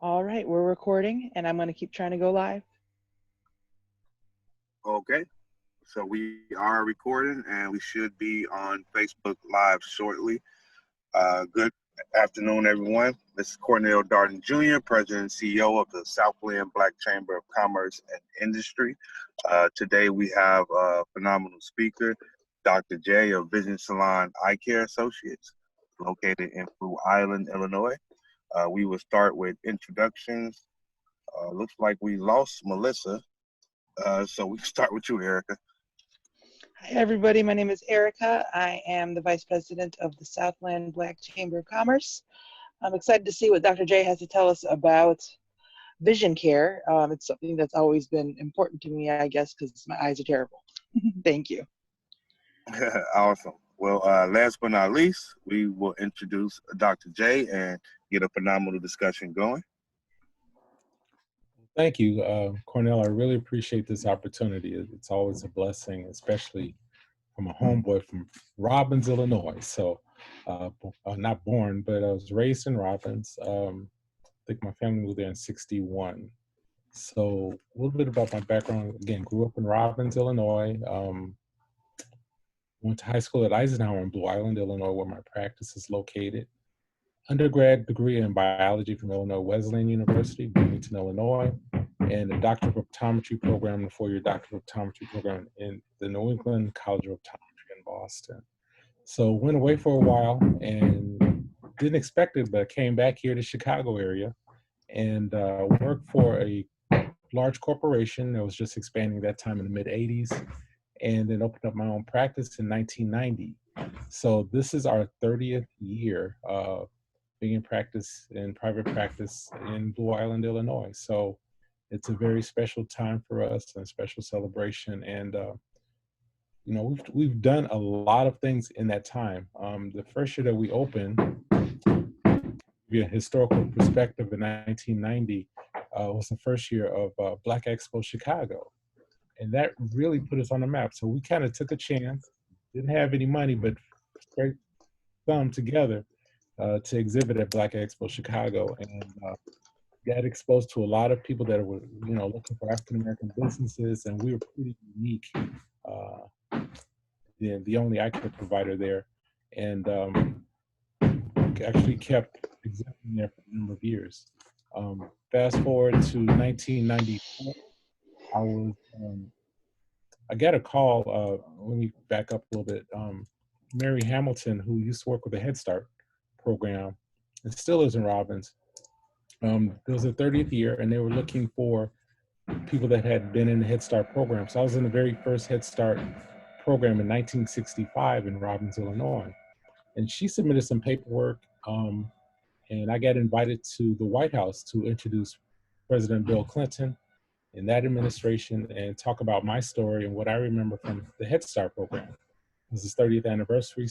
All right, we're recording and I'm going to keep trying to go live. Okay, so we are recording and we should be on Facebook Live shortly. Good afternoon, everyone. This is Cornell Darden Jr., President and CEO of the Southland Black Chamber of Commerce and Industry. Today we have a phenomenal speaker, Dr. J of Vision Salon Eye Care Associates, located in Blue Island, Illinois. We will start with introductions. Looks like we lost Melissa. So we can start with you, Erica. Hi, everybody. My name is Erica. I am the Vice President of the Southland Black Chamber of Commerce. I'm excited to see what Dr. J has to tell us about vision care. It's something that's always been important to me, I guess, because my eyes are terrible. Thank you. Awesome. Well, last but not least, we will introduce Dr. J and get a phenomenal discussion going. Thank you, Cornell. I really appreciate this opportunity. It's always a blessing, especially from a homeboy from Robbins, Illinois. So, not born, but I was raised in Robbins. I think my family moved there in '61. So, a little bit about my background. Again, grew up in Robbins, Illinois. Went to high school at Eisenhower in Blue Island, Illinois, where my practice is located. Undergrad degree in biology from Illinois Wesleyan University, Bloomington, Illinois, and a doctor of optometry program, a 4-year doctor of optometry program in the New England College of Optometry in Boston. So went away for a while and didn't expect it, but came back here to Chicago area and worked for a large corporation that was just expanding that time in the mid 80s, and then opened up my own practice in 1990. So this is our 30th year being in private practice in Blue Island, Illinois. So it's a very special time for us and a special celebration. And we've done a lot of things in that time. The first year that we opened, via historical perspective, in 1990, was the first year of Black Expo Chicago, and that really put us on the map. So we kind of took a chance, didn't have any money, but scraped thumb together to exhibit at Black Expo Chicago, and got exposed to a lot of people that were, looking for African American businesses, and we were pretty unique, the only eye care provider there, and actually kept exhibiting there for a number of years. Fast forward to 1994, I got a call. Let me back up a little bit. Mary Hamilton, who used to work with the Head Start program and still is in Robbins. It was the 30th year, and they were looking for people that had been in the Head Start program. So I was in the very first Head Start program in 1965 in Robbins, Illinois. And she submitted some paperwork, and I got invited to the White House to introduce President Bill Clinton in that administration and talk about my story and what I remember from the Head Start program. It was his 30th anniversary,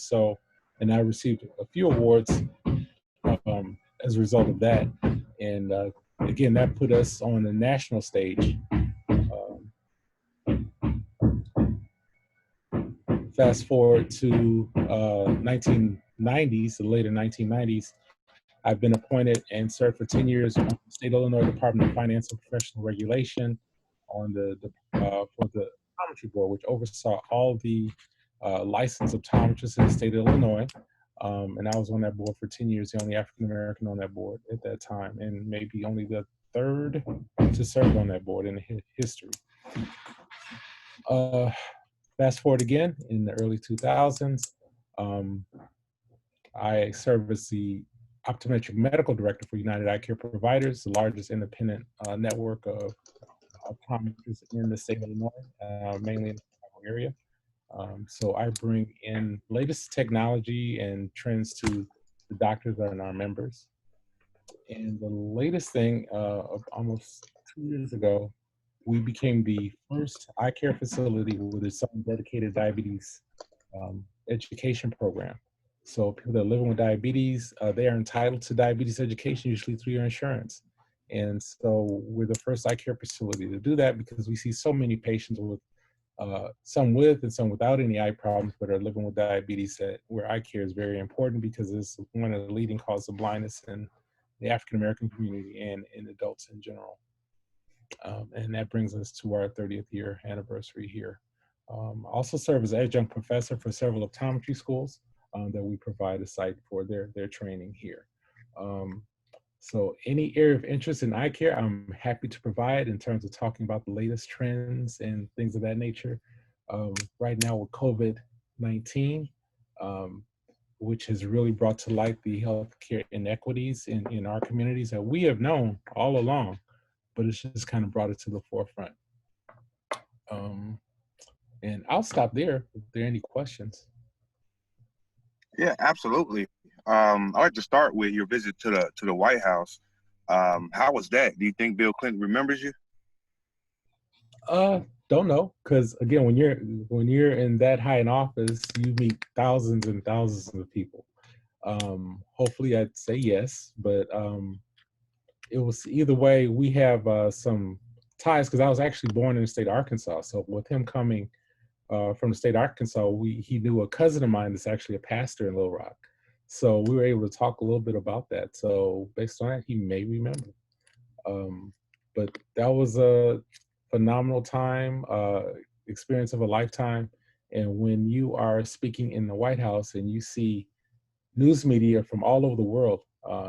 and I received a few awards as a result of that. And again, that put us on the national stage. Fast forward to 1990s, the later 1990s, I've been appointed and served for 10 years on the State of Illinois Department of Finance and Professional Regulation on for the Optometry Board, which oversaw all the licensed optometrists in the state of Illinois. And I was on that board for 10 years, the only African American on that board at that time, and maybe only the third to serve on that board in history. Fast forward again, in the early 2000s, I served as the optometric medical director for United Eye Care Providers, the largest independent network of optometrists in the state of Illinois, mainly in the Chicago area. So I bring in latest technology and trends to the doctors that are our members. And the latest thing, almost 2 years ago, we became the first eye care facility with its own dedicated diabetes education program. So people that are living with diabetes, they are entitled to diabetes education, usually through your insurance. And so we're the first eye care facility to do that because we see so many patients with some with and some without any eye problems, but are living with diabetes, where eye care is very important because it's one of the leading causes of blindness in the African American community and in adults in general. And that brings us to our 30th year anniversary here. I also serve as adjunct professor for several optometry schools that we provide a site for their training here. So any area of interest in eye care, I'm happy to provide in terms of talking about the latest trends and things of that nature. Right now with COVID-19, which has really brought to light the healthcare inequities in our communities that we have known all along, but it's just kind of brought it to the forefront. And I'll stop there if there are any questions. Yeah, absolutely. I'd like to start with your visit to the White House. How was that? Do you think Bill Clinton remembers you? Don't know, because again, when you're in that high in office, you meet thousands and thousands of people. Hopefully, I'd say yes, but it was either way. We have some ties because I was actually born in the state of Arkansas. So with him coming from the state of Arkansas, he knew a cousin of mine that's actually a pastor in Little Rock. So we were able to talk a little bit about that. So based on that, he may remember. But that was a phenomenal time, experience of a lifetime. And when you are speaking in the White House and you see news media from all over the world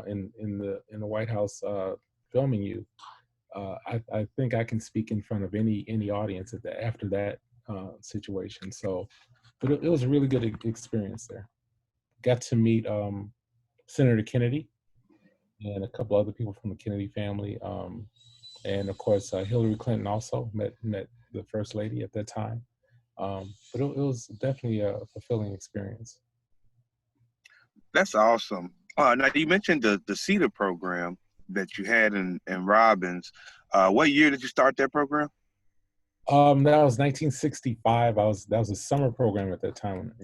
in the White House filming you, I think I can speak in front of any audience after that situation. So, but it was a really good experience there. Got to meet Senator Kennedy and a couple other people from the Kennedy family. And of course, Hillary Clinton also met the First Lady at that time. But it was definitely a fulfilling experience. That's awesome. Now you mentioned the CETA program that you had in Robbins. What year did you start that program? That was 1965. That was a summer program at that time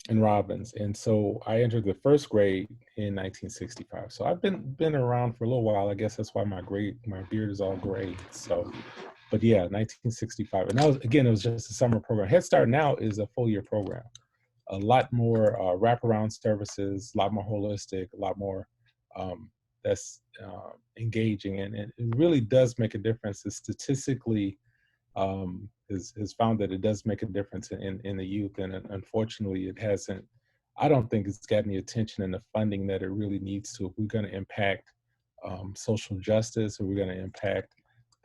in Robbins, and so I entered the first grade in 1965. So I've been around for a little while. I guess that's why my beard is all gray. So, but yeah, 1965, and it was just a summer program. Head Start now is a full year program. A lot more wraparound services, a lot more holistic, a lot more that's engaging, and it really does make a difference. It's statistically has found that it does make a difference in the youth, and unfortunately it hasn't. I don't think it's gotten the attention and the funding that it really needs to. If we're going to impact social justice, or we're going to impact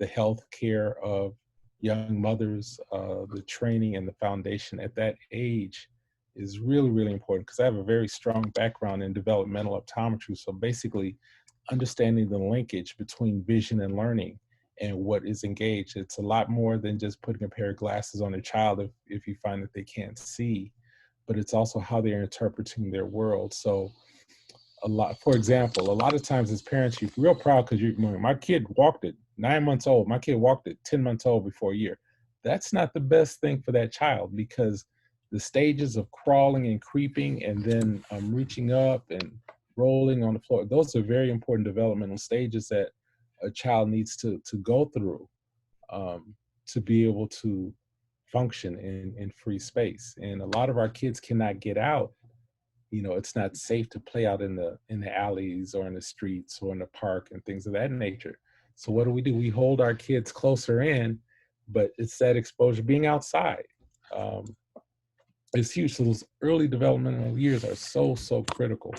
the health care of young mothers, the training and the foundation at that age is really, really important, because I have a very strong background in developmental optometry. So basically understanding the linkage between vision and learning and what is engaged. It's a lot more than just putting a pair of glasses on a child if you find that they can't see, but it's also how they're interpreting their world. So for example, a lot of times as parents, you're real proud because my kid walked at 9 months old. My kid walked at 10 months old before a year. That's not the best thing for that child, because the stages of crawling and creeping and then reaching up and rolling on the floor, those are very important developmental stages that a child needs to go through to be able to function in free space. And a lot of our kids cannot get out. It's not safe to play out in the alleys or in the streets or in the park and things of that nature. So what do? We hold our kids closer in, but it's that exposure, being outside. It's huge. So those early developmental years are so critical.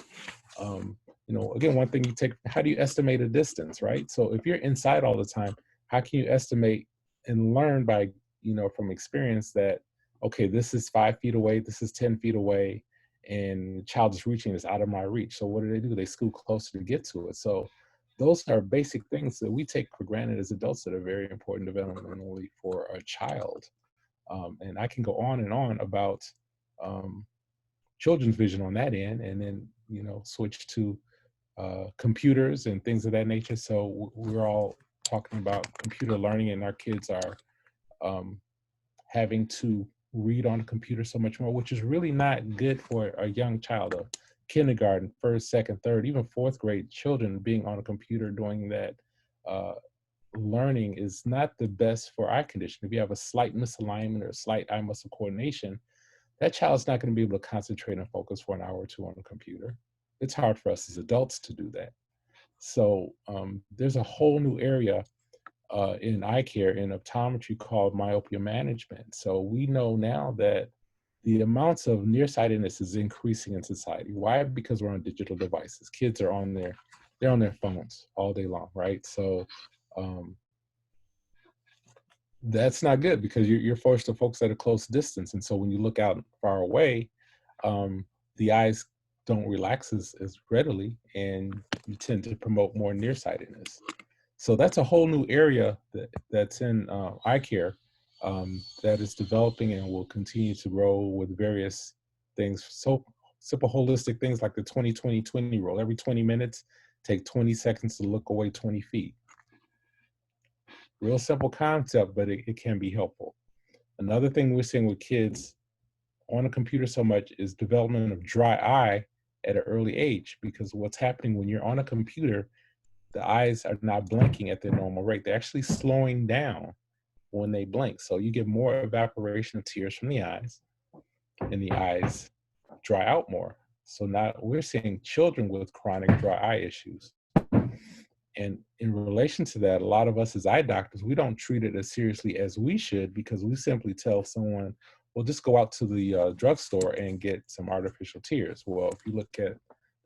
Again, one thing how do you estimate a distance, right? So if you're inside all the time, how can you estimate and learn by, from experience that, okay, this is 5 feet away, this is 10 feet away, and the child is reaching this out of my reach. So what do? They scoot closer to get to it. So those are basic things that we take for granted as adults that are very important developmentally for a child. And I can go on and on about children's vision on that end, and then switch to computers and things of that nature. So we're all talking about computer learning, and our kids are having to read on a computer so much more, which is really not good for a young child. A kindergarten, first, second, third, even fourth grade children being on a computer doing that learning is not the best for eye condition. If you have a slight misalignment or a slight eye muscle coordination, that child's not going to be able to concentrate and focus for an hour or two on a computer. it's hard for us as adults to do that. So there's a whole new area in eye care in optometry called myopia management. So we know now that the amounts of nearsightedness is increasing in society. Why? Because we're on digital devices. Kids are they're on their phones all day long, right? So um, that's not good because you're forced to focus at a close distance. And so when you look out far away, um, the eyes don't relax as readily, and you tend to promote more nearsightedness. So that's a whole new area that's in eye care that is developing and will continue to grow with various things. So simple holistic things like the 20-20-20 rule. Every 20 minutes, take 20 seconds to look away 20 feet. Real simple concept, but it can be helpful. Another thing we're seeing with kids on a computer so much is development of dry eye at an early age, because what's happening when you're on a computer, the eyes are not blinking at their normal rate. They're actually slowing down when they blink. So you get more evaporation of tears from the eyes, and the eyes dry out more. So now we're seeing children with chronic dry eye issues. And in relation to that, a lot of us as eye doctors, we don't treat it as seriously as we should, because we simply tell someone, well, just go out to the drugstore and get some artificial tears. Well, if you look at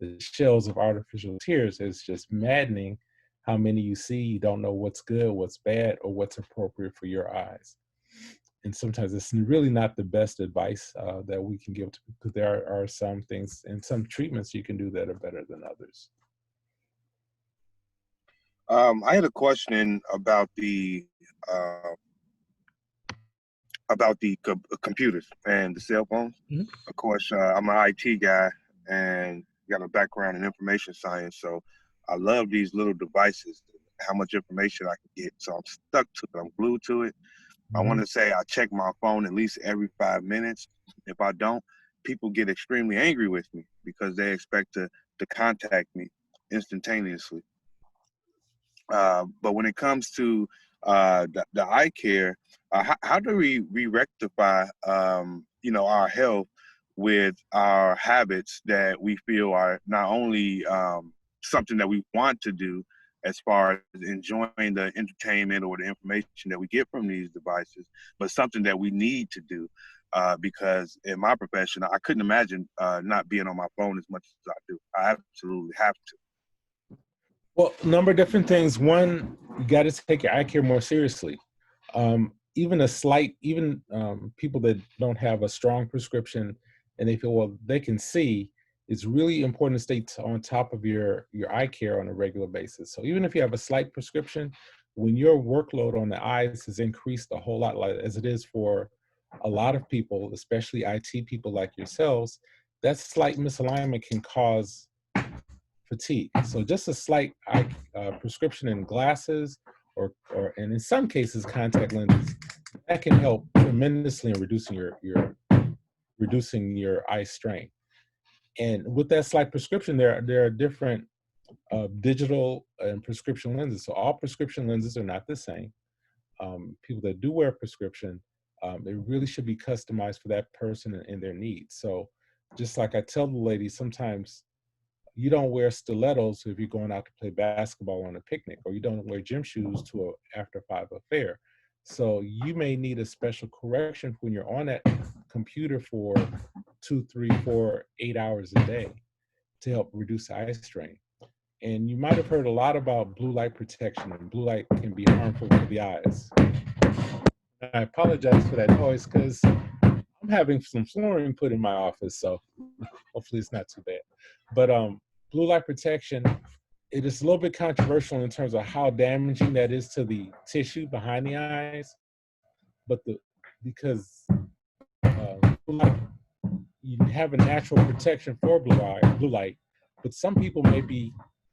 the shelves of artificial tears, it's just maddening how many you see. You don't know what's good, what's bad, or what's appropriate for your eyes. And sometimes it's really not the best advice that we can give, because there are some things and some treatments you can do that are better than others. I had a question about the computers and the cell phones. Mm-hmm. Of course, I'm an IT guy and got a background in information science, so I love these little devices, how much information I can get. So I'm stuck to it. I'm glued to it. I want to say I check my phone at least every 5 minutes. If I don't, people get extremely angry with me because they expect to contact me instantaneously. But when it comes to the eye care, how do we rectify our health with our habits that we feel are not only something that we want to do as far as enjoying the entertainment or the information that we get from these devices, but something that we need to do? Because in my profession, I couldn't imagine not being on my phone as much as I do. I absolutely have to. Well, a number of different things. One, you got to take your eye care more seriously. Even people that don't have a strong prescription and they feel, well, they can see, it's really important to stay on top of your eye care on a regular basis. So even if you have a slight prescription, when your workload on the eyes has increased a whole lot, like as it is for a lot of people, especially IT people like yourselves, that slight misalignment can cause fatigue. So just a slight prescription in glasses or and in some cases contact lenses, that can help tremendously in reducing your eye strain. And with that slight prescription, there are different digital and prescription lenses. So all prescription lenses are not the same. People that do wear prescription, it really should be customized for that person and their needs. So just like I tell the ladies, sometimes you don't wear stilettos if you're going out to play basketball on a picnic, or you don't wear gym shoes to a after 5 affair. So you may need a special correction when you're on that computer for 2, 3, 4, 8 hours a day to help reduce eye strain. And you might have heard a lot about blue light protection, and blue light can be harmful to the eyes. I apologize for that noise because I'm having some flooring put in my office, so hopefully it's not too bad. But blue light protection, it is a little bit controversial in terms of how damaging that is to the tissue behind the eyes. But because blue light, you have a natural protection for blue light, but some people maybe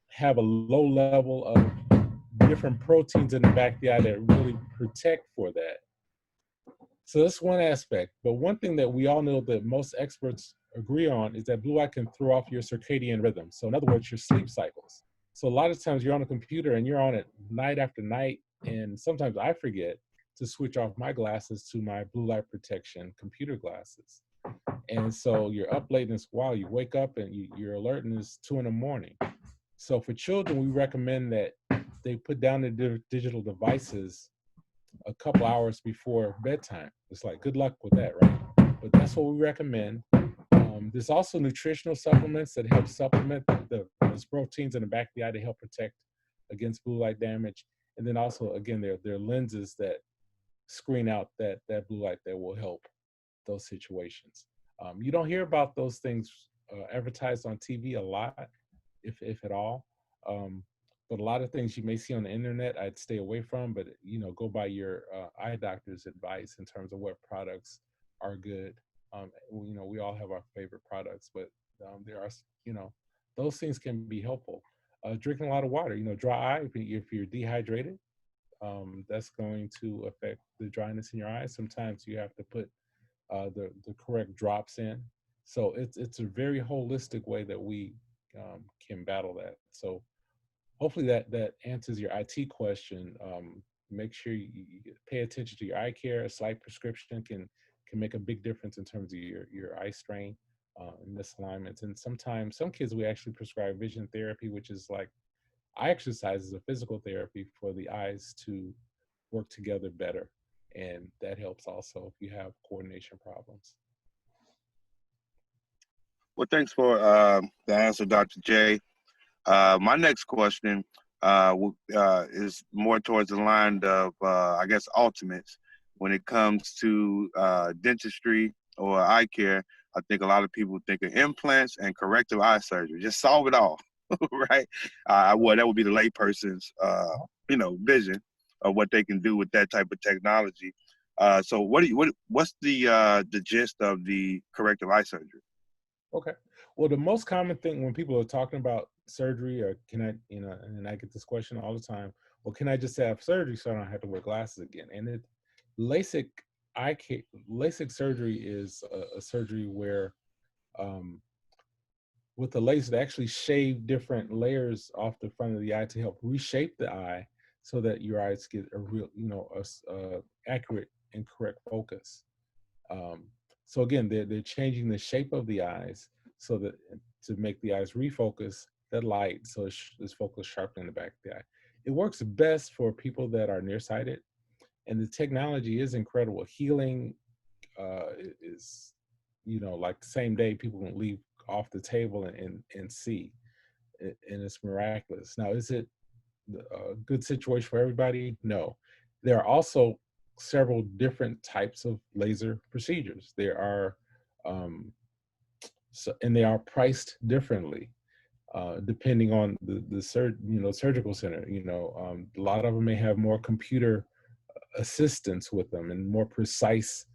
have a low level of different proteins in the back of the eye that really protect for that. So that's one aspect. But one thing that we all know that most experts agree on is that blue light can throw off your circadian rhythm. So in other words, your sleep cycles. So a lot of times you're on a computer and you're on it night after night. And sometimes I forget to switch off my glasses to my blue light protection computer glasses. And so you're up late and it's wild. You wake up and your alert and it's 2 a.m. So for children, we recommend that they put down their digital devices a couple hours before bedtime. It's like, good luck with that, right? But that's what we recommend. There's also nutritional supplements that help supplement those proteins in the back of the eye to help protect against blue light damage. And then also, again, there are lenses that screen out that blue light that will help those situations. You don't hear about those things advertised on TV a lot, if at all. But a lot of things you may see on the internet, I'd stay away from. But go by your eye doctor's advice in terms of what products are good. We all have our favorite products, but there are, those things can be helpful. Drinking a lot of water. Dry eye, if you're dehydrated, that's going to affect the dryness in your eyes. Sometimes you have to put the correct drops in. So it's a very holistic way that we can battle that. So hopefully that answers your IT question. Make sure you pay attention to your eye care. A slight prescription can make a big difference in terms of your eye strain and misalignments. And sometimes some kids we actually prescribe vision therapy, which is like eye exercise is a physical therapy for the eyes to work together better. And that helps also if you have coordination problems. Well, thanks for the answer, Dr. J. My next question is more towards the line of, I guess, ultimates. When it comes to dentistry or eye care, I think a lot of people think of implants and corrective eye surgery. Just solve it all, right? Well, that would be the layperson's, vision of what they can do with that type of technology. So, what's the gist of the corrective eye surgery? Okay. Well, the most common thing when people are talking about surgery, or can I, and I get this question all the time, well, can I just have surgery so I don't have to wear glasses again? And LASIK LASIK surgery is a surgery where with the laser, they actually shave different layers off the front of the eye to help reshape the eye so that your eyes get a real, accurate and correct focus. So again, they're changing the shape of the eyes so that to make the eyes refocus that light so it's focused sharply in the back of the eye. It works best for people that are nearsighted, and the technology is incredible. Healing is, like the same day people can leave off the table and see, and it's miraculous. Now, is it a good situation for everybody? No. There are also several different types of laser procedures. There are, and they are priced differently depending on the surgical center. A lot of them may have more computer assistance with them and more precise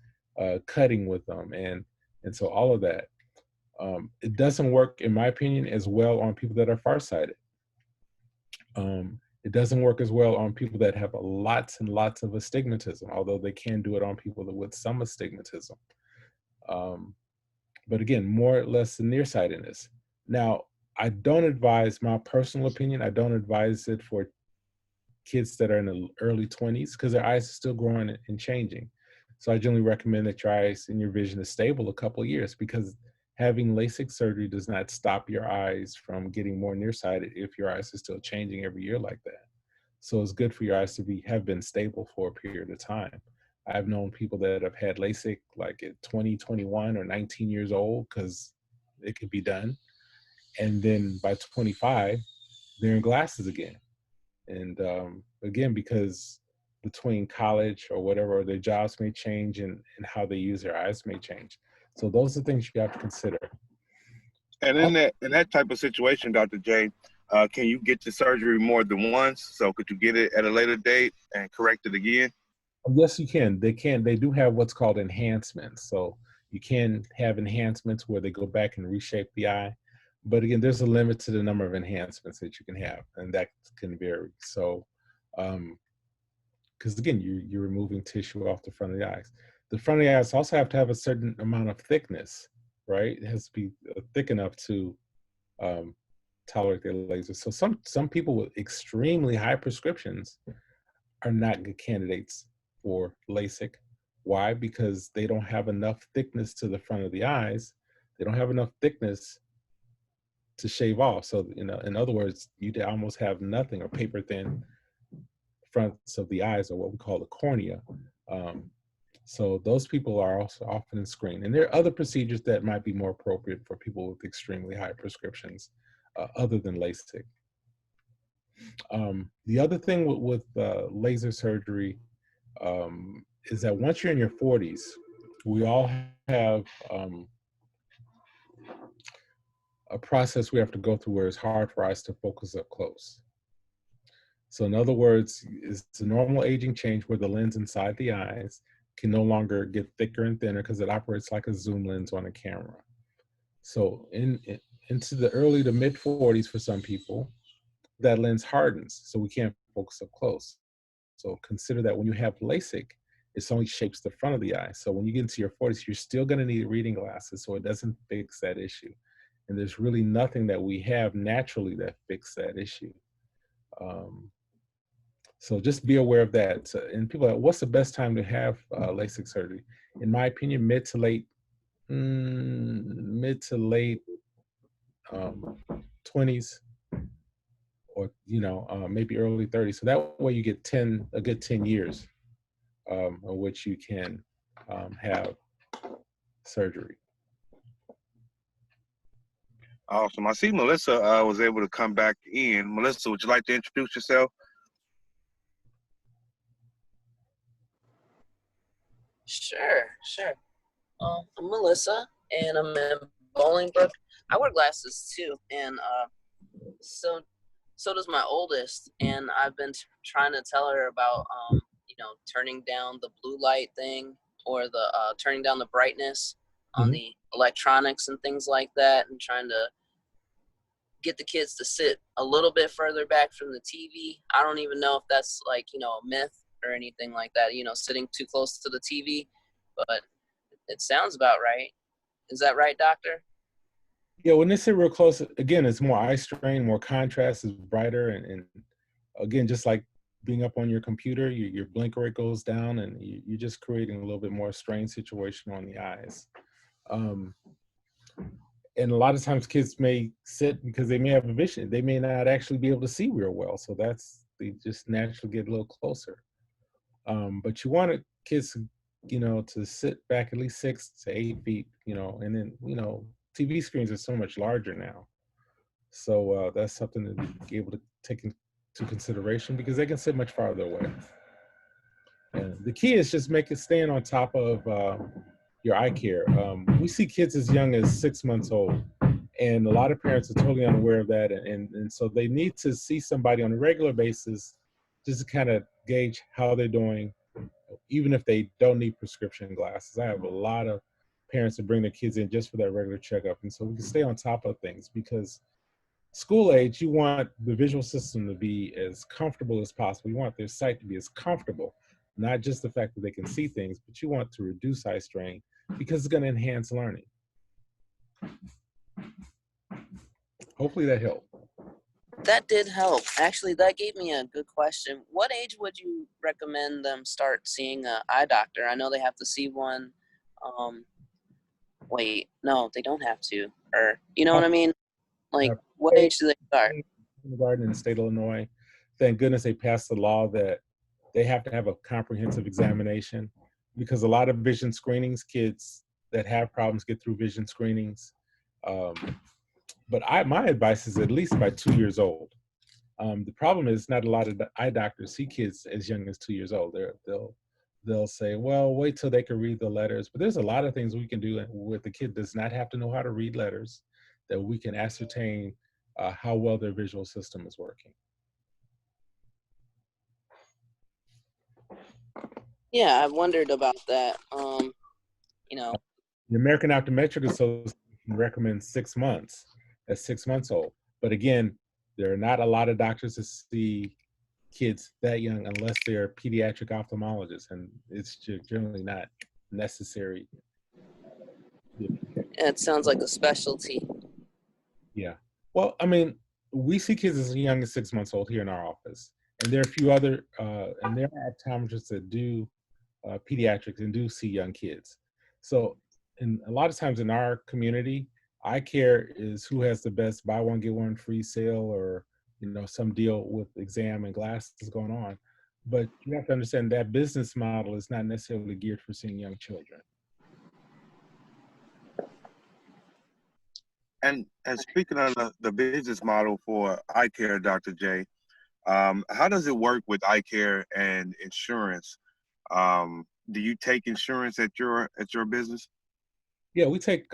cutting with them, and so all of that. It doesn't work, in my opinion, as well on people that are farsighted. It doesn't work as well on people that have lots and lots of astigmatism, although they can do it on people with some astigmatism. But again, more or less the nearsightedness. Now, I don't advise, my personal opinion, I don't advise it for kids that are in the early 20s because their eyes are still growing and changing. So I generally recommend that your eyes and your vision is stable a couple of years, because having LASIK surgery does not stop your eyes from getting more nearsighted if your eyes are still changing every year like that. So it's good for your eyes to have been stable for a period of time. I've known people that have had LASIK like at 20, 21, or 19 years old because it could be done. And then by 25, they're in glasses again. And again, because between college or whatever, their jobs may change and how they use their eyes may change. So those are things you have to consider. And in that type of situation, Dr. J, can you get the surgery more than once? So could you get it at a later date and correct it again? Yes, you can. They can. They do have what's called enhancements. So you can have enhancements where they go back and reshape the eye. But again, there's a limit to the number of enhancements that you can have, and that can vary. So, because again, you're removing tissue off the front of the eyes. The front of the eyes also have to have a certain amount of thickness, right? It has to be thick enough to tolerate their laser. So some people with extremely high prescriptions are not good candidates for LASIK. Why? Because they don't have enough thickness to the front of the eyes. They don't have enough thickness to shave off. So, in other words, you almost have nothing or paper thin fronts of the eyes, or what we call the cornea. Um, so those people are also often screened. And there are other procedures that might be more appropriate for people with extremely high prescriptions, other than LASIK. The other thing with laser surgery is that once you're in your 40s, we all have a process we have to go through where it's hard for us to focus up close. So in other words, it's a normal aging change where the lens inside the eyes can no longer get thicker and thinner because it operates like a zoom lens on a camera. So into the early to mid 40s for some people, that lens hardens, so we can't focus up close. So consider that when you have LASIK, it only shapes the front of the eye. So when you get into your 40s, you're still going to need reading glasses, so it doesn't fix that issue. And there's really nothing that we have naturally that fixes that issue. So just be aware of that. And people are like, what's the best time to have LASIK surgery? In my opinion, mid to late 20s, or maybe early 30s. So that way you get a good 10 years in which you can have surgery. Awesome. I see Melissa was able to come back in. Melissa, would you like to introduce yourself? Sure. I'm Melissa, and I'm in Bolingbrook. I wear glasses too, and so does my oldest. And I've been trying to tell her about turning down the blue light thing, or the turning down the brightness on the electronics and things like that, and trying to get the kids to sit a little bit further back from the TV. I don't even know if that's like a myth or anything like that, sitting too close to the TV, but it sounds about right. Is that right, doctor? Yeah, when they sit real close, again, it's more eye strain, more contrast, is brighter. And again, just like being up on your computer, your blink rate goes down, and you're just creating a little bit more strain situation on the eyes. And a lot of times kids may sit because they may have a vision. They may not actually be able to see real well. So they just naturally get a little closer. But you want kids, to sit back at least 6 to 8 feet, and then, TV screens are so much larger now. So that's something to be able to take into consideration, because they can sit much farther away. And the key is just staying on top of your eye care. We see kids as young as 6 months old, and a lot of parents are totally unaware of that. And so they need to see somebody on a regular basis just to kind of gauge how they're doing, even if they don't need prescription glasses. I have a lot of parents that bring their kids in just for that regular checkup. And so we can stay on top of things, because school age, you want the visual system to be as comfortable as possible. You want their sight to be as comfortable, not just the fact that they can see things, but you want to reduce eye strain because it's going to enhance learning. Hopefully that helped. That did help. Actually, that gave me a good question. What age would you recommend them start seeing an eye doctor? I know they have to see one. Wait, no, they don't have to. Or, you know what I mean? Like, what age do they start? Kindergarten in the state of Illinois. Thank goodness they passed the law that they have to have a comprehensive examination, because a lot of vision screenings, kids that have problems get through vision screenings. But my advice is at least by 2 years old. The problem is not a lot of eye doctors see kids as young as 2 years old. They'll say, well, wait till they can read the letters. But there's a lot of things we can do with the kid does not have to know how to read letters, that we can ascertain how well their visual system is working. Yeah, I wondered about that. The American Optometric Association recommends 6 months at 6 months old. But again, there are not a lot of doctors that see kids that young unless they're pediatric ophthalmologists, and it's generally not necessary. It sounds like a specialty. Yeah. Well, I mean, we see kids as young as 6 months old here in our office, and there are a few other, and there are optometrists that do pediatrics and do see young kids. So, and a lot of times in our community, eye care is who has the best buy one get one free sale, or some deal with exam and glasses going on. But you have to understand that business model is not necessarily geared for seeing young children. And speaking of the business model for eye care, Dr. J, how does it work with eye care and insurance? Do you take insurance at your business? Yeah, we take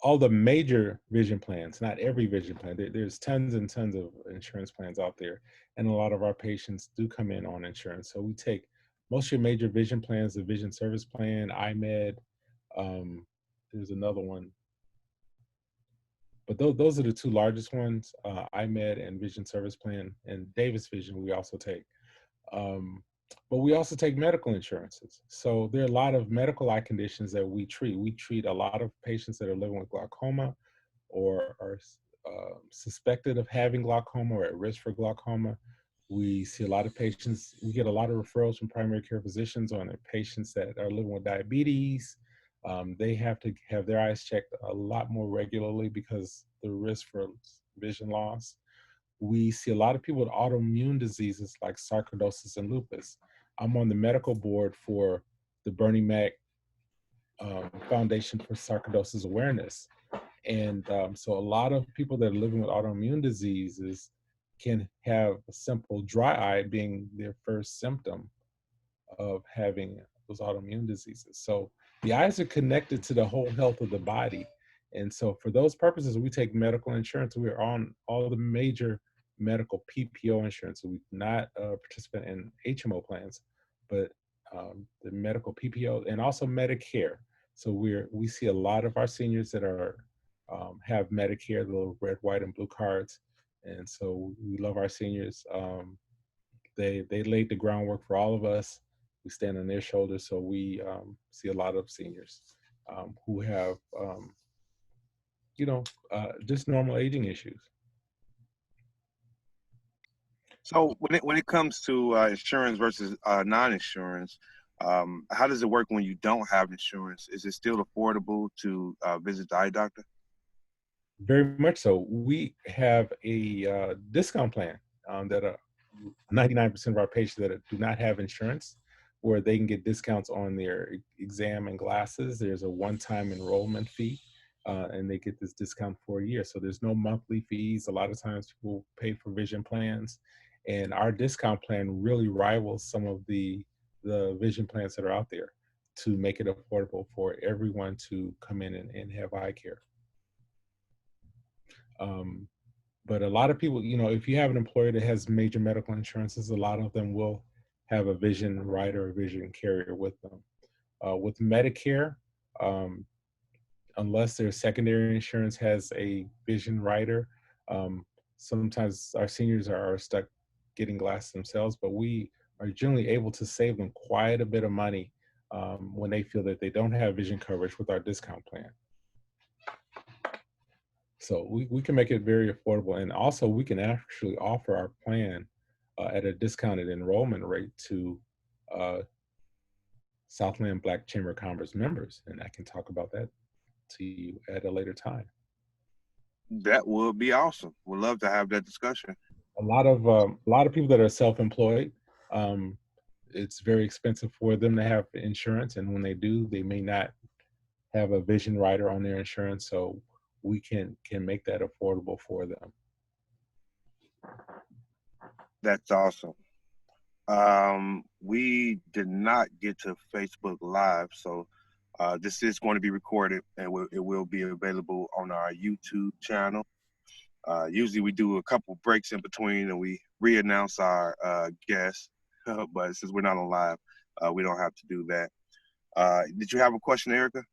all the major vision plans, not every vision plan. There's tons and tons of insurance plans out there, and a lot of our patients do come in on insurance. So we take most of your major vision plans, the Vision Service Plan, iMed. There's another one, but those are the two largest ones: iMed and Vision Service Plan, and Davis Vision we also take. But we also take medical insurances. So there are a lot of medical eye conditions that we treat. We treat a lot of patients that are living with glaucoma, or are suspected of having glaucoma or at risk for glaucoma. We see a lot of patients, we get a lot of referrals from primary care physicians on their patients that are living with diabetes. They have to have their eyes checked a lot more regularly because the risk for vision loss. We see a lot of people with autoimmune diseases like sarcoidosis and lupus. I'm on the medical board for the Bernie Mac Foundation for Sarcoidosis Awareness. And so a lot of people that are living with autoimmune diseases can have a simple dry eye being their first symptom of having those autoimmune diseases. So the eyes are connected to the whole health of the body. And so for those purposes, we take medical insurance. We're on all the major medical PPO insurance. So we do not participate in HMO plans, but the medical PPO and also Medicare. So we see a lot of our seniors that are have Medicare, the little red, white, and blue cards. And so we love our seniors. They laid the groundwork for all of us. We stand on their shoulders. So we see a lot of seniors who have, just normal aging issues. So when it comes to insurance versus non-insurance, how does it work when you don't have insurance? Is it still affordable to visit the eye doctor? Very much so. We have a discount plan that 99% of our patients that do not have insurance, where they can get discounts on their exam and glasses. There's a one-time enrollment fee, and they get this discount for a year. So there's no monthly fees. A lot of times people pay for vision plans, and our discount plan really rivals some of the vision plans that are out there to make it affordable for everyone to come in and have eye care. But a lot of people, if you have an employer that has major medical insurances, a lot of them will have a vision writer or vision carrier with them. With Medicare, unless their secondary insurance has a vision writer, sometimes our seniors are stuck getting glasses themselves, but we are generally able to save them quite a bit of money when they feel that they don't have vision coverage with our discount plan. So we can make it very affordable. And also we can actually offer our plan at a discounted enrollment rate to Southland Black Chamber of Commerce members. And I can talk about that to you at a later time. That would be awesome. We'd love to have that discussion. A lot of people that are self-employed, it's very expensive for them to have insurance. And when they do, they may not have a vision writer on their insurance. So we can make that affordable for them. That's awesome. We did not get to Facebook Live, so this is going to be recorded, and it will be available on our YouTube channel. Usually we do a couple breaks in between and we re-announce our guests, but since we're not on live, we don't have to do that. Did you have a question, Erica?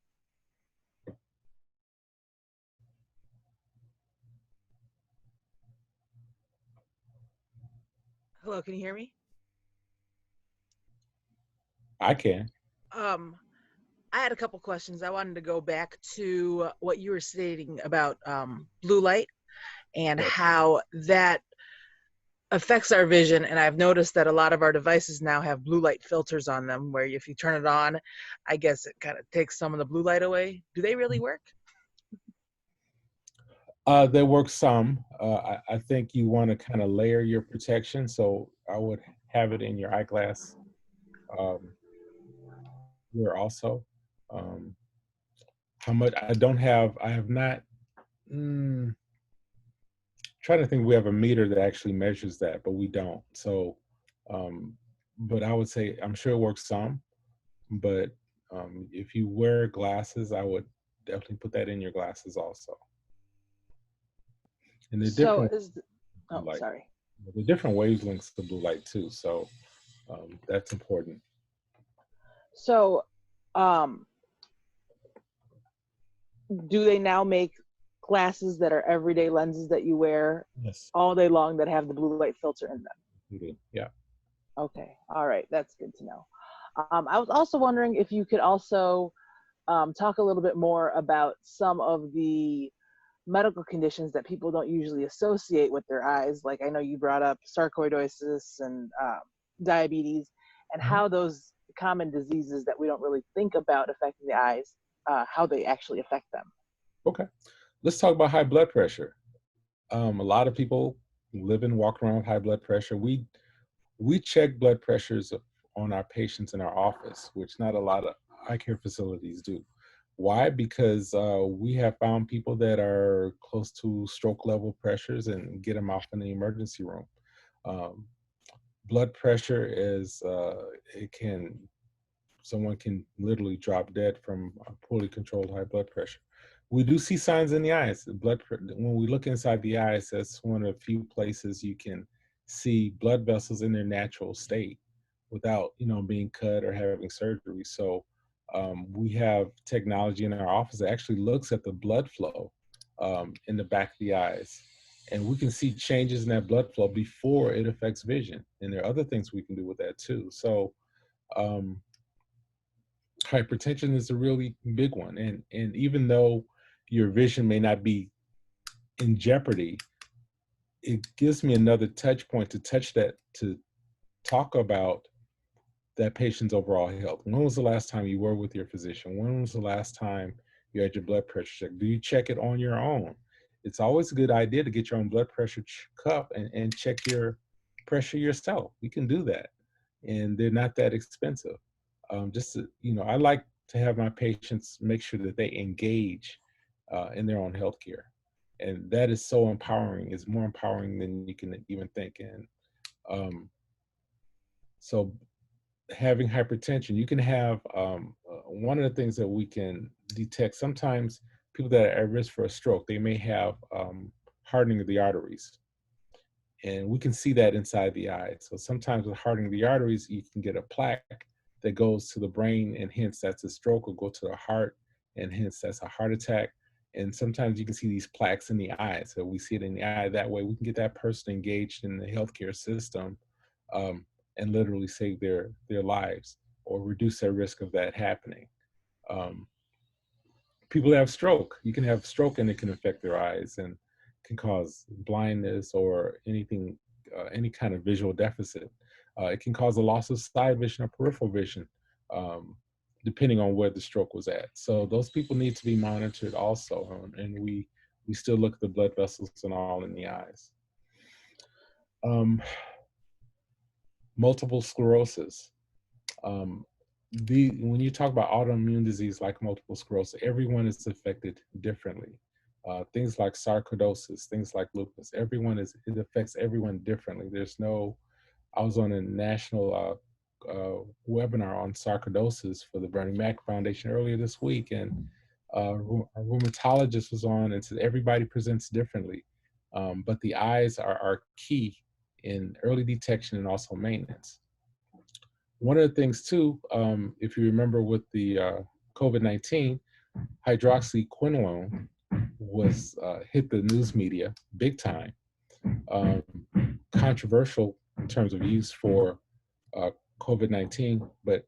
Hello, can you hear me? I can. I had a couple questions. I wanted to go back to what you were stating about blue light and how that affects our vision. And I've noticed that a lot of our devices now have blue light filters on them, where if you turn it on, I guess it kind of takes some of the blue light away. Do they really work? There work some. I think you want to kind of layer your protection. So I would have it in your eyeglass um, here also. Um, how much I have not, mm, trying to think, we have a meter that actually measures that, but we don't. So, um, but I would say, I'm sure it works some, but if you wear glasses, I would definitely put that in your glasses also. And the So different is, oh, light. sorry. The different wavelengths of blue light too, so that's important. So, do they now make glasses that are everyday lenses that you wear Yes, all day long that have the blue light filter in them? you do. Yeah. Okay, all right, that's good to know. I was also wondering if you could also talk a little bit more about some of the medical conditions that people don't usually associate with their eyes. Like, I know you brought up sarcoidosis and diabetes, and Mhm. how those common diseases that we don't really think about affecting the eyes, how they actually affect them. Okay. Let's talk about high blood pressure. A lot of people live and walk around with high blood pressure. We check blood pressures on our patients in our office, which not a lot of eye care facilities do. Why? Because we have found people that are close to stroke level pressures and get them off in the emergency room. Um, Blood pressure is, it can, someone can literally drop dead from poorly controlled high blood pressure. We do see signs in the eyes. When we look inside the eyes, that's one of the few places you can see blood vessels in their natural state without, being cut or having surgery. So we have technology in our office that actually looks at the blood flow in the back of the eyes. And we can see changes in that blood flow before it affects vision. And there are other things we can do with that too. So um, hypertension is a really big one, and even though your vision may not be in jeopardy, it gives me another touch point to touch that, to talk about that patient's overall health. When was the last time you were with your physician? When was the last time you had your blood pressure checked? Do you check it on your own? It's always a good idea to get your own blood pressure cuff and check your pressure yourself. You can do that, and they're not that expensive. Just to, I like to have my patients make sure that they engage in their own healthcare, and that is so empowering. It's more empowering than you can even think. And so having hypertension, you can have one of the things that we can detect. Sometimes people that are at risk for a stroke, they may have hardening of the arteries, and we can see that inside the eye. So sometimes with hardening of the arteries, you can get a plaque that goes to the brain, and hence that's a stroke, or go to the heart, and hence that's a heart attack. And sometimes you can see these plaques in the eye. So we see it in the eye. That way we can get that person engaged in the healthcare system um, and literally save their lives or reduce their risk of that happening. Um, People that have stroke, you can have stroke and it can affect their eyes and can cause blindness or anything, any kind of visual deficit. It can cause a loss of side vision or peripheral vision, depending on where the stroke was at. So those people need to be monitored also, and we still look at the blood vessels and all in the eyes. Multiple sclerosis. Um, when you talk about autoimmune disease like multiple sclerosis, everyone is affected differently. Things like sarcoidosis, things like lupus, it affects everyone differently. I was on a national webinar on sarcoidosis for the Bernie Mac Foundation earlier this week, and a rheumatologist was on and said everybody presents differently, but the eyes are key in early detection and also maintenance. One of the things too, if you remember with the COVID-19, hydroxyquinoline was hit the news media big time. Um, Controversial in terms of use for COVID-19, but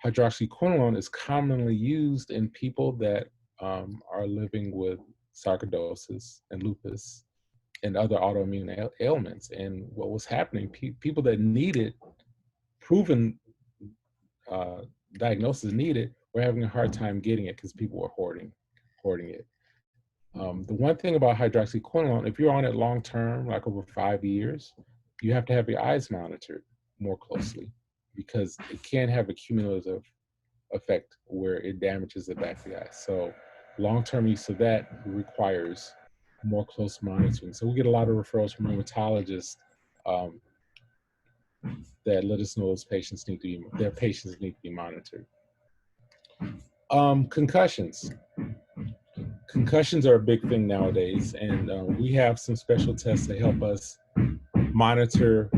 hydroxyquinoline is commonly used in people that are living with sarcoidosis and lupus and other autoimmune ailments. And what was happening, people that needed proven diagnosis needed were having a hard time getting it because people were hoarding it. The one thing about hydroxyquinone, if you're on it long term, like over 5 years, you have to have your eyes monitored more closely because it can have a cumulative effect where it damages the back of the eye. So long-term use of that requires more close monitoring. So we get a lot of referrals from rheumatologists that let us know their patients need to be monitored. Concussions. Concussions are a big thing nowadays, and we have some special tests to help us monitor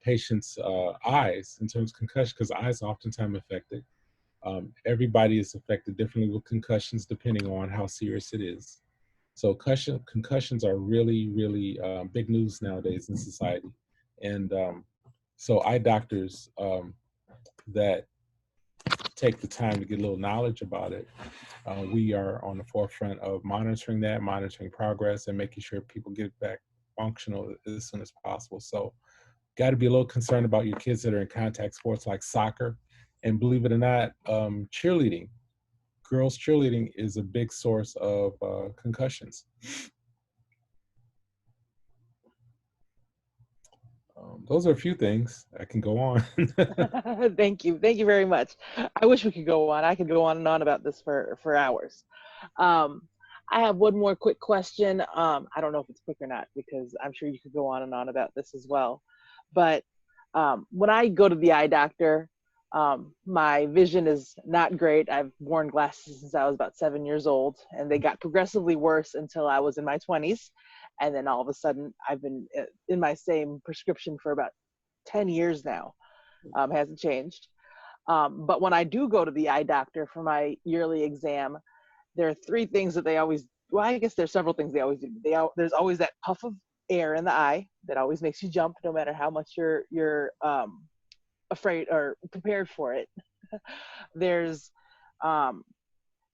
patients' eyes in terms of concussion, because eyes are oftentimes affected. Everybody is affected differently with concussions depending on how serious it is. So concussions are really, really big news nowadays in society. And so eye doctors that take the time to get a little knowledge about it, we are on the forefront of monitoring that, monitoring progress, and making sure people get back functional as soon as possible. So got to be a little concerned about your kids that are in contact sports like soccer. And believe it or not, cheerleading. Girls cheerleading is a big source of concussions. Those are a few things. I can go on. Thank you very much. I wish we could go on. I could go on and on about this for hours. I have one more quick question. I don't know if it's quick or not, because I'm sure you could go on and on about this as well. But when I go to the eye doctor, my vision is not great. I've worn glasses since I was about 7 years old, and they got progressively worse until I was in my 20s. And then all of a sudden, I've been in my same prescription for about 10 years now. Hasn't changed. But when I do go to the eye doctor for my yearly exam, there are three things that they always, well, I guess there's several things they always do. There's always that puff of air in the eye that always makes you jump, no matter how much you're afraid or prepared for it. There's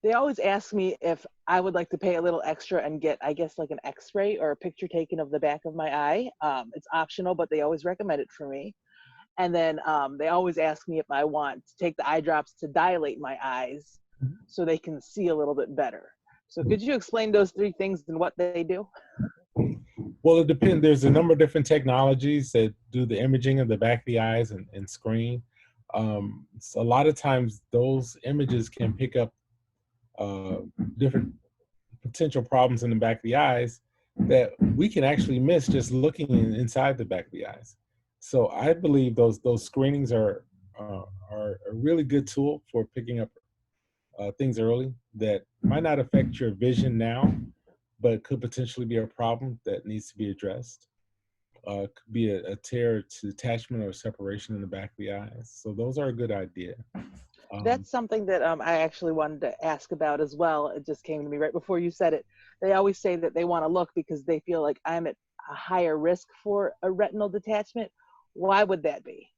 they always ask me if I would like to pay a little extra and get, I guess, like an x-ray or a picture taken of the back of my eye. It's optional, but they always recommend it for me. And then they always ask me if I want to take the eye drops to dilate my eyes so they can see a little bit better. So could you explain those three things and what they do? Well, it depends. There's a number of different technologies that do the imaging of the back of the eyes and screen. So a lot of times those images can pick up different potential problems in the back of the eyes that we can actually miss just looking inside the back of the eyes. So I believe those screenings are a really good tool for picking up things early that might not affect your vision now, but could potentially be a problem that needs to be addressed. Could be a tear to detachment or separation in the back of the eyes. So those are a good idea. That's something that I actually wanted to ask about as well. It just came to me right before you said it. They always say that they want to look because they feel like I'm at a higher risk for a retinal detachment. Why would that be?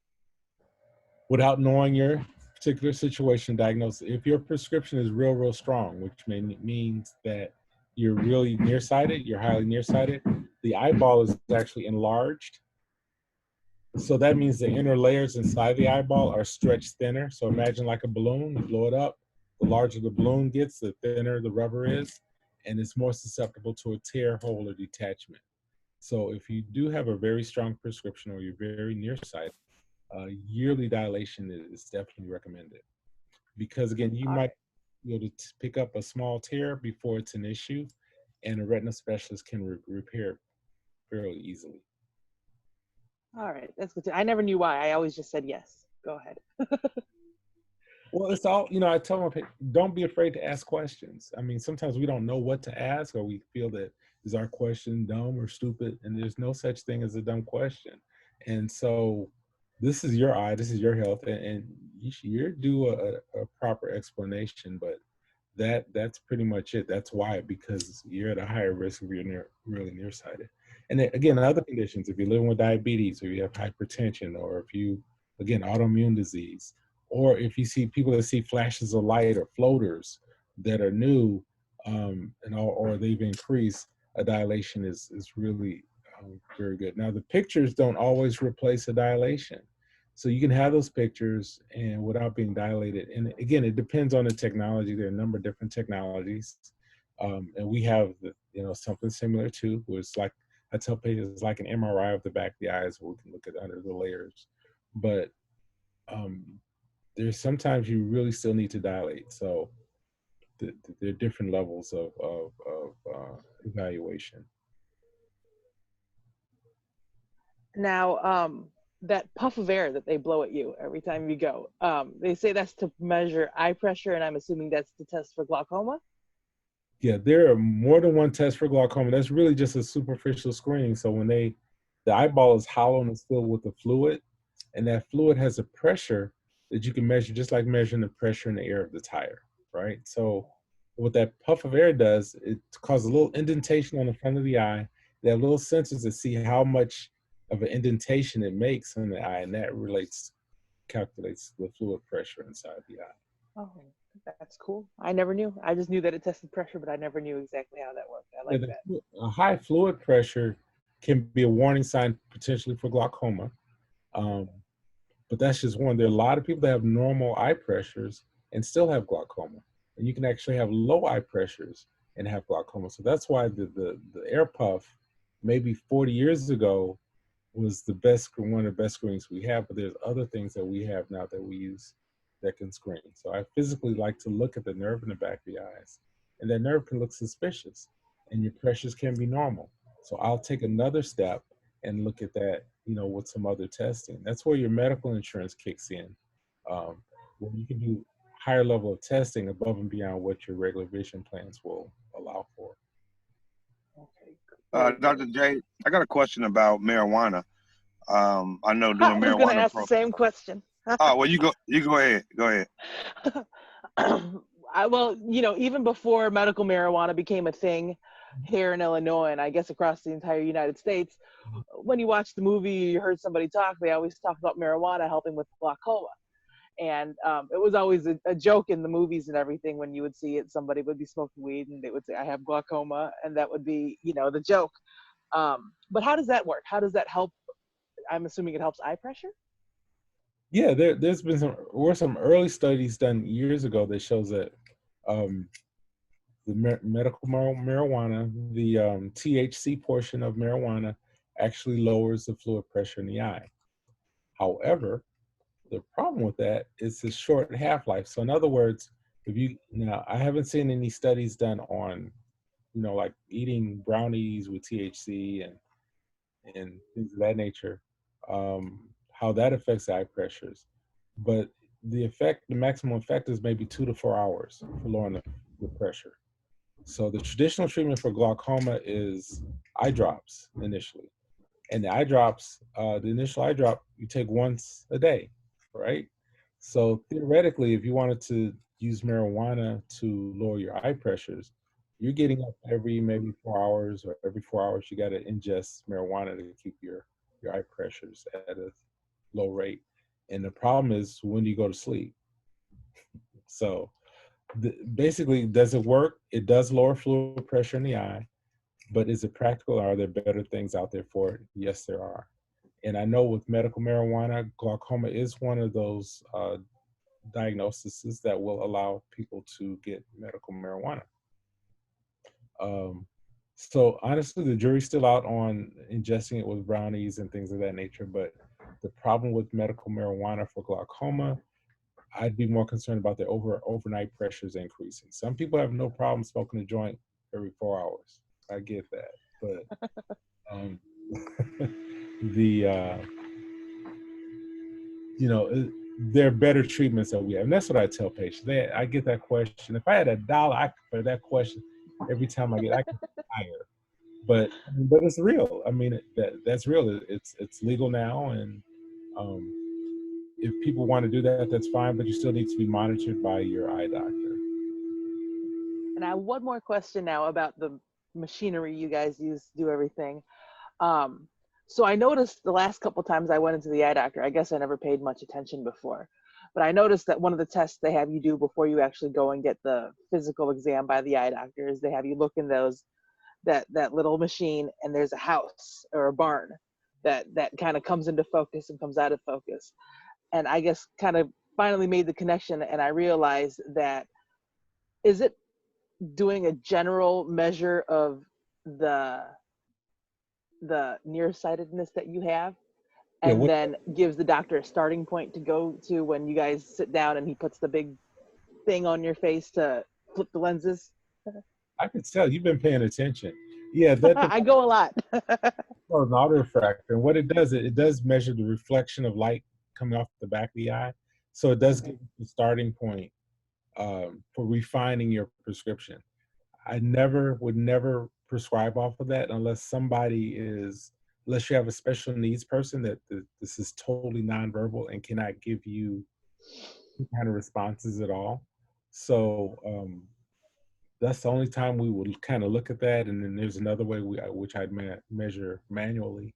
Without knowing your particular situation diagnosis, if your prescription is real strong, which means that you're really nearsighted, you're highly nearsighted, the eyeball is actually enlarged. So that means the inner layers inside the eyeball are stretched thinner. So imagine like a balloon, you blow it up, the larger the balloon gets, the thinner the rubber is, and it's more susceptible to a tear, hole, or detachment. So if you do have a very strong prescription or you're very nearsighted, yearly dilation is definitely recommended. Because again, you might be able to pick up a small tear before it's an issue, and a retina specialist can repair it fairly easily. All right, that's good. I never knew why. I always just said yes. Go ahead. Well, it's all, I tell my patients, don't be afraid to ask questions. I mean, sometimes we don't know what to ask, or we feel that is our question dumb or stupid, and there's no such thing as a dumb question. And so this is your eye, this is your health, and you're due a proper explanation, but that's pretty much it. That's why, because you're at a higher risk if you're really nearsighted. And then, again, other conditions, if you're living with diabetes, or you have hypertension, or if you, again, autoimmune disease, or if you see people that see flashes of light or floaters that are new, or they've increased, a dilation is really very good. Now, the pictures don't always replace a dilation. So you can have those pictures and without being dilated. And again, it depends on the technology. There are a number of different technologies. And we have, something similar too, where it's like, I tell patients it's like an MRI of the back of the eyes where we can look at under the layers. But there's sometimes you really still need to dilate. So there are different levels of evaluation. Now, that puff of air that they blow at you every time you go, they say that's to measure eye pressure, and I'm assuming that's to test for glaucoma? Yeah, there are more than one test for glaucoma. That's really just a superficial screening. So when the eyeball is hollow and it's filled with the fluid, and that fluid has a pressure that you can measure, just like measuring the pressure in the air of the tire, right? So what that puff of air does, it causes a little indentation on the front of the eye. They have little sensors that see how much of an indentation it makes in the eye, and that calculates the fluid pressure inside the eye. Oh, that's cool. I never knew. I just knew that it tested pressure, but I never knew exactly how that worked. I like that. A high fluid pressure can be a warning sign potentially for glaucoma. But that's just one. There are a lot of people that have normal eye pressures and still have glaucoma. And you can actually have low eye pressures and have glaucoma. So that's why the air puff, maybe 40 years ago, was one of the best screens we have. But there's other things that we have now that we use that can screen. So I physically like to look at the nerve in the back of the eyes. And that nerve can look suspicious. And your pressures can be normal. So I'll take another step and look at that, with some other testing. That's where your medical insurance kicks in. When you can do higher level of testing above and beyond what your regular vision plans will allow for. Okay. Dr. J, I got a question about marijuana. I know doing I was going to marijuana. ask the same question. Oh, well, you go ahead. Go ahead. Well, even before medical marijuana became a thing here in Illinois, and I guess across the entire United States, when you watch the movie, you heard somebody talk, they always talk about marijuana helping with glaucoma. And it was always a joke in the movies and everything. When you would see it, somebody would be smoking weed and they would say, I have glaucoma. And that would be, the joke. But how does that work? How does that help? I'm assuming it helps eye pressure? Yeah, there's been some early studies done years ago that shows that the medical marijuana, the THC portion of marijuana actually lowers the fluid pressure in the eye. However, the problem with that is the short half-life. So in other words, I haven't seen any studies done on, like eating brownies with THC and things of that nature, how that affects eye pressures. But the maximum effect is maybe 2 to 4 hours for lowering the pressure. So the traditional treatment for glaucoma is eye drops initially. And the eye drops, the initial eye drop, you take once a day, right? So theoretically, if you wanted to use marijuana to lower your eye pressures, you're getting up every maybe 4 hours, or every 4 hours you got to ingest marijuana to keep your eye pressures at a low rate. And the problem is, when do you go to sleep? So basically, does it work? It does lower fluid pressure in the eye, but is it practical? Are there better things out there for it? Yes, there are. And I know with medical marijuana, glaucoma is one of those diagnoses that will allow people to get medical marijuana. So honestly, the jury's still out on ingesting it with brownies and things of that nature. But the problem with medical marijuana for glaucoma, I'd be more concerned about the overnight pressures increasing. Some people have no problem smoking a joint every 4 hours. I get that, but there are better treatments that we have, and that's what I tell patients. I get that question. If I had $1, I could for that question every time I can hire. But it's real. I mean, that's real. It's legal now, and if people want to do that, that's fine. But you still need to be monitored by your eye doctor. And I have one more question now about the machinery you guys use to do everything. So I noticed the last couple times I went into the eye doctor, I guess I never paid much attention before, but I noticed that one of the tests they have you do before you actually go and get the physical exam by the eye doctor is they have you look in those that little machine, and there's a house or a barn that kind of comes into focus and comes out of focus. And I guess kind of finally made the connection, and I realized that, is it doing a general measure of the nearsightedness that you have, Yeah, and then gives the doctor a starting point to go to when you guys sit down and he puts the big thing on your face to flip the lenses? I can tell you've been paying attention. Yeah, that I go a lot. well, an autorefractor. And what it does measure the reflection of light coming off the back of the eye. So it does give you the starting point for refining your prescription. I would never prescribe off of that unless unless you have a special needs person that this is totally nonverbal and cannot give you any kind of responses at all. So that's the only time we would kind of look at that. And then there's another way which I'd measure manually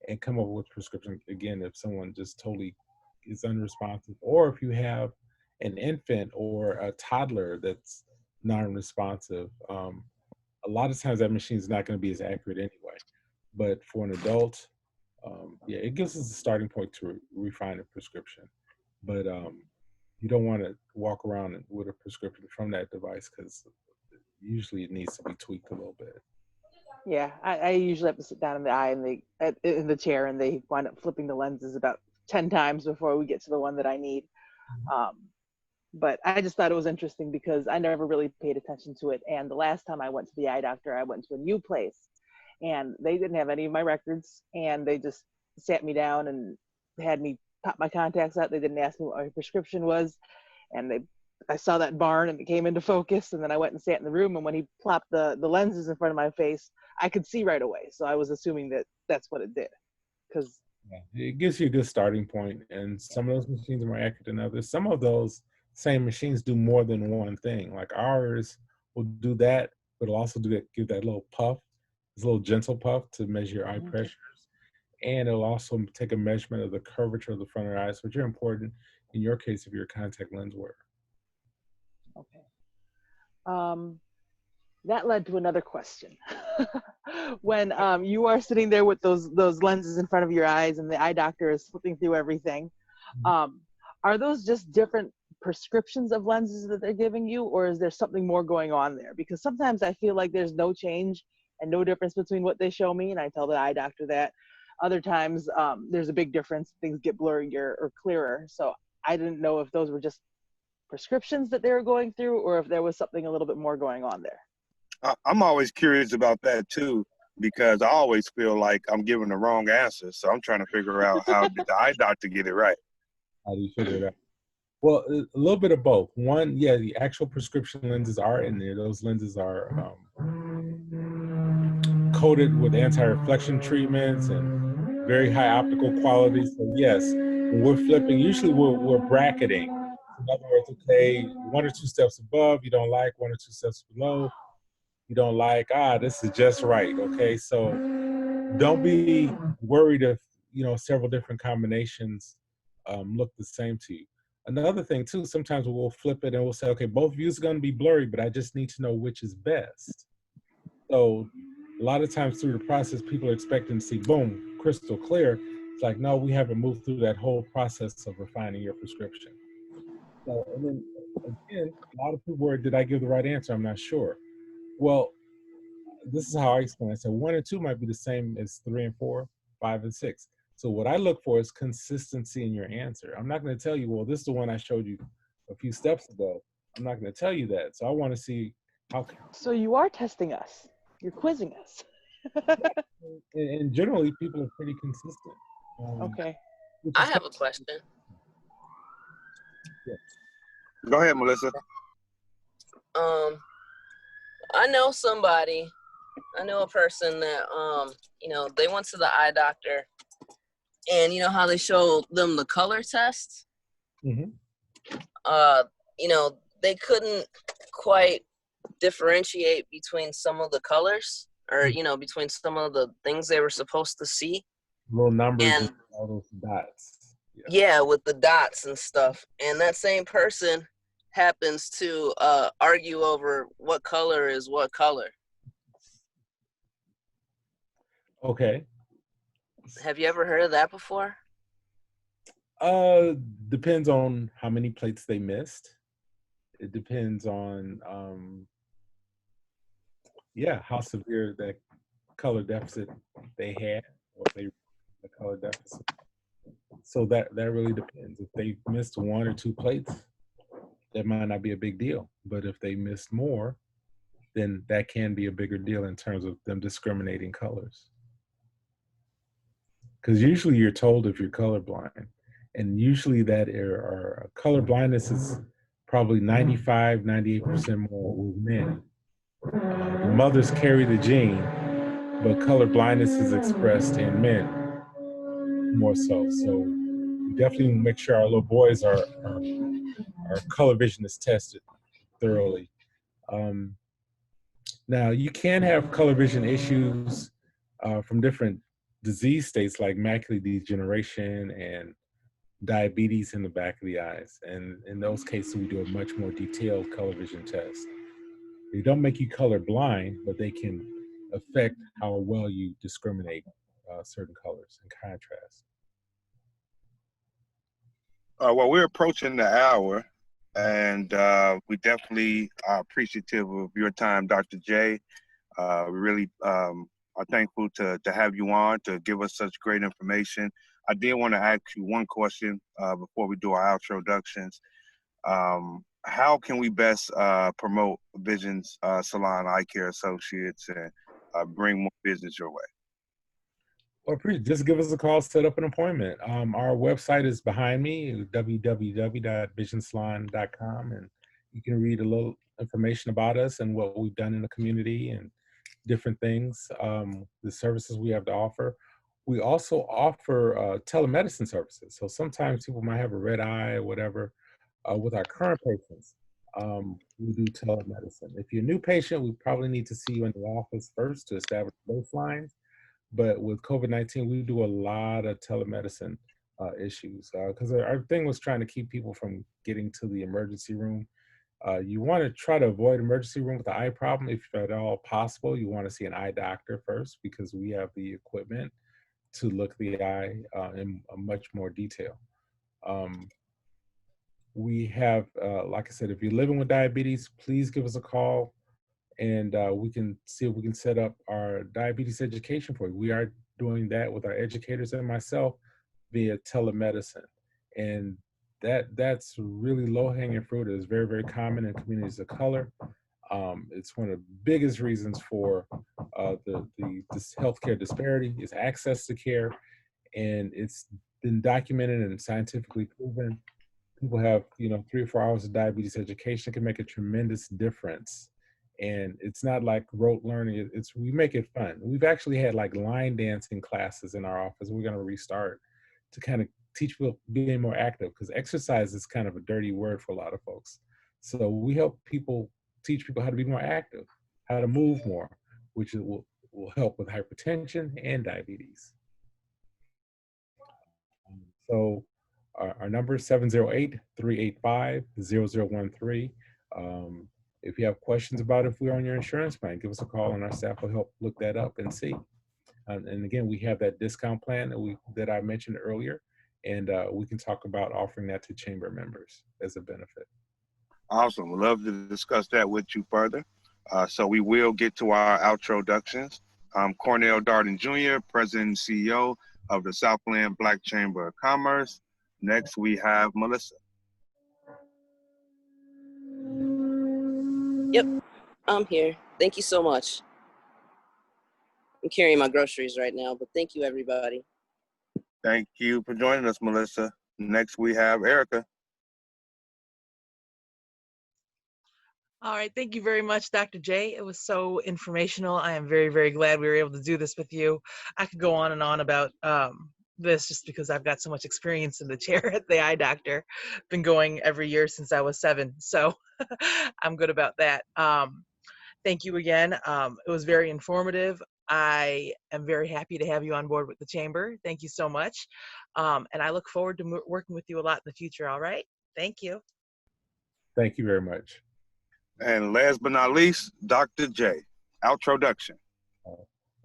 and come up with prescription again if someone just totally is unresponsive, or if you have an infant or a toddler that's non-responsive. A lot of times that machine is not going to be as accurate anyway. But for an adult, yeah, it gives us a starting point to refine a prescription. But you don't want to walk around with a prescription from that device because usually it needs to be tweaked a little bit. Yeah, I usually have to sit down in the eye and in the chair, and they wind up flipping the lenses about 10 times before we get to the one that I need. But I just thought it was interesting because I never really paid attention to it. And the last time I went to the eye doctor, I went to a new place, and they didn't have any of my records, and they just sat me down and had me pop my contacts out. They didn't ask me what my prescription was, and I saw that barn and it came into focus, and then I went and sat in the room, and when he plopped the lenses in front of my face, I could see right away. So I was assuming that that's what it did. Because it gives you a good starting point, and some of those machines are more accurate than others. Some of those same machines do more than one thing. Like ours will do that, but it'll also give that little puff, this little gentle puff to measure your eye pressures. And it'll also take a measurement of the curvature of the front of the eyes, which are important in your case if you're a contact lens wearer. Okay. That led to another question. When you are sitting there with those lenses in front of your eyes and the eye doctor is flipping through everything, are those just different prescriptions of lenses that they're giving you, or is there something more going on there? Because sometimes I feel like there's no change and no difference between what they show me, and I tell the eye doctor that. Other times there's a big difference, things get blurrier or clearer. So I didn't know if those were just prescriptions that they were going through, or if there was something a little bit more going on there. I'm always curious about that too, because I always feel like I'm giving the wrong answer. So I'm trying to figure out how did the eye doctor get it right. How do you figure it out? Well, a little bit of both. One, yeah, the actual prescription lenses are in there. Those lenses are coated with anti-reflection treatments and very high optical quality. So yes, when we're flipping, usually we're bracketing. In other words, okay, 1 or 2 steps above, you don't like, 1 or 2 steps below, you don't like, this is just right, okay? So don't be worried if, several different combinations look the same to you. Another thing too, sometimes we'll flip it and we'll say, okay, both views are gonna be blurry, but I just need to know which is best. So a lot of times through the process, people are expecting to see, boom, crystal clear. It's like, no, we haven't moved through that whole process of refining your prescription. So, and then again, a lot of people were, did I give the right answer? I'm not sure. Well, this is how I explain it. So 1 and 2 might be the same as 3 and 4, 5 and 6. So what I look for is consistency in your answer. I'm not going to tell you, well, this is the one I showed you a few steps ago. I'm not going to tell you that. So I want to see how. So you are testing us. You're quizzing us. And generally, people are pretty consistent. Okay. I have a question. Yeah. Go ahead, Melissa. I know a person that, they went to the eye doctor, and you know how they showed them the color test? Mm-hmm. They couldn't quite differentiate between some of the colors, or, between some of the things they were supposed to see. Little numbers and all those dots. Yeah, with the dots and stuff. And that same person happens to argue over what color is what color. Okay. Have you ever heard of that before? Depends on how many plates they missed. It depends on, yeah, how severe that color deficit they had, or if they the color deficit. So that really depends. If they missed 1 or 2 plates, that might not be a big deal. But if they missed more, then that can be a bigger deal in terms of them discriminating colors. Because usually you're told if you're colorblind, and usually that color blindness is probably 95, 98% more with men. The mothers carry the gene, but color blindness is expressed in men more so. So we definitely make sure our little boys our color vision is tested thoroughly. Um, Now, you can have color vision issues from different disease states like macular degeneration and diabetes in the back of the eyes. And in those cases, we do a much more detailed color vision test. They don't make you color blind, but they can affect how well you discriminate certain colors and contrast. Well, we're approaching the hour, and we definitely are appreciative of your time, Dr. J. We really are thankful to have you on to give us such great information. I did want to ask you one question before we do our introductions. How can we best promote Vision Salon Eye Care Associates and bring more business your way? Well, just give us a call, set up an appointment. Our website is behind me, www.visionsalon.com, and you can read a little information about us and what we've done in the community and different things, the services we have to offer. We also offer telemedicine services. So sometimes people might have a red eye or whatever. With our current patients, we do telemedicine. If you're a new patient, we probably need to see you in the office first to establish baselines. But with COVID-19, we do a lot of telemedicine issues because our thing was trying to keep people from getting to the emergency room. You want to try to avoid emergency room with the eye problem if at all possible. You want to see an eye doctor first because we have the equipment to look at the eye in much more detail. We have, like I said, if you're living with diabetes, please give us a call and we can see if we can set up our diabetes education for you. We are doing that with our educators and myself via telemedicine. And that's really low-hanging fruit. It is very, very common in communities of color. It's one of the biggest reasons for this healthcare disparity is access to care, and it's been documented and scientifically proven. People have 3 or 4 hours of diabetes education can make a tremendous difference. And it's not like rote learning. We make it fun. We've actually had like line dancing classes in our office. We're going to restart to kind of teach people being more active because exercise is kind of a dirty word for a lot of folks. So we help people teach people how to be more active, how to move more, which will help with hypertension and diabetes. So our number is 708-385-0013. If you have questions about if we're on your insurance plan, give us a call and our staff will help look that up and see. And again, we have that discount plan that I mentioned earlier, and we can talk about offering that to chamber members as a benefit. Awesome. We'd love to discuss that with you further. So we will get to our introductions. I'm Cornell Darden Jr., President and CEO of the Southland Black Chamber of Commerce. Next, we have Melissa. Yep, I'm here. Thank you so much. I'm carrying my groceries right now, but thank you, everybody. Thank you for joining us, Melissa. Next, we have Erica. All right, thank you very much, Dr. J. It was so informational. I am very, very glad we were able to do this with you. I could go on and on about this just because I've got so much experience in the chair at the eye doctor. Been going every year since I was 7, so I'm good about that. Thank you again. It was very informative. I am very happy to have you on board with the chamber. Thank you so much. And I look forward to working with you a lot in the future, all right? Thank you. Thank you very much. And last but not least, Dr. J. Introduction.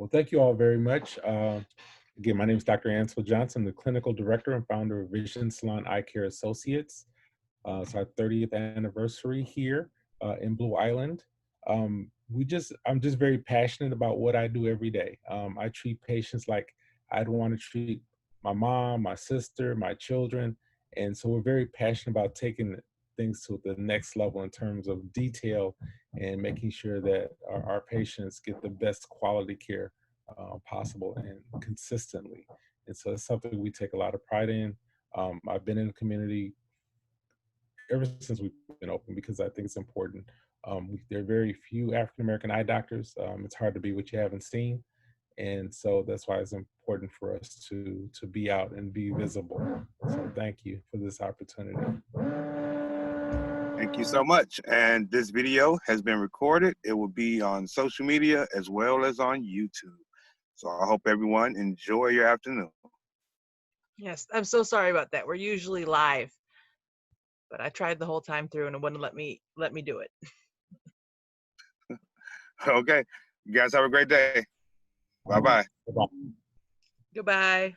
Well, thank you all very much. Again, my name is Dr. Ansel Johnson, the clinical director and founder of Vision Salon Eye Care Associates. It's our 30th anniversary here in Blue Island. I'm just very passionate about what I do every day. I treat patients like I'd want to treat my mom, my sister, my children. And so we're very passionate about taking things to the next level in terms of detail and making sure that our patients get the best quality care possible and consistently. And so it's something we take a lot of pride in. I've been in the community ever since we've been open because I think it's important. There are very few African American eye doctors. It's hard to be what you haven't seen, and so that's why it's important for us to be out and be visible. So thank you for this opportunity. Thank you so much. And this video has been recorded. It will be on social media as well as on YouTube. So I hope everyone enjoy your afternoon. Yes, I'm so sorry about that. We're usually live, but I tried the whole time through and it wouldn't let me do it. Okay. You guys have a great day. Bye-bye. Bye-bye. Goodbye.